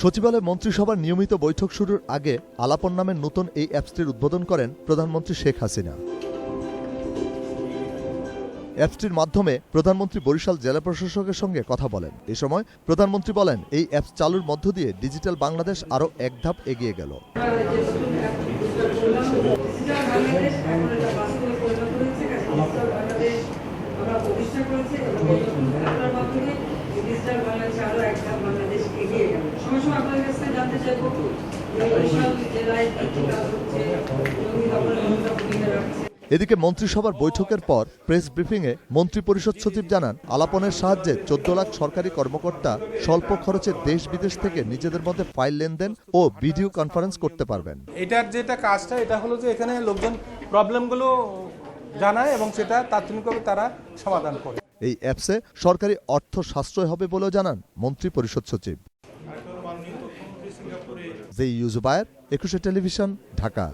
সচিবালয় মন্ত্রিসভার নিয়মিত বৈঠক শুরুর আগে আলাপন নামের নতুন এই অ্যাপসটির উদ্বোধন করেন প্রধানমন্ত্রী শেখ হাসিনা। অ্যাপসটির মাধ্যমে প্রধানমন্ত্রী বরিশাল জেলা প্রশাসকের সঙ্গে কথা বলেন। এ সময় প্রধানমন্ত্রী বলেন, এই অ্যাপস চালুর মধ্য দিয়ে ডিজিটাল বাংলাদেশ আরও এক ধাপ এগিয়ে গেল। এদিকে মন্ত্রিসভার বৈঠকের পর প্রেস ব্রিফিংয়ে মন্ত্রিপরিষদ সচিব জানান, আলাপনের সাহায্যে 14 লাখ সরকারি কর্মকর্তা স্বল্প খরচে দেশ বিদেশ থেকে নিজেদের মধ্যে ফাইল লেনদেন ও ভিডিও কনফারেন্স করতে পারবেন। এটার যেটা কাজটা এটা হলো যে এখানে লোকজন প্রবলেমগুলো জানায় এবং সেটা তাৎক্ষণিকভাবে তারা সমাধান করে। এই অ্যাপসে সরকারি অর্থ সাশ্রয় হবে বলেও জানান মন্ত্রিপরিষদ সচিব। জে ইউজুবায়ের, 21 টেলিভিশন, ঢাকা।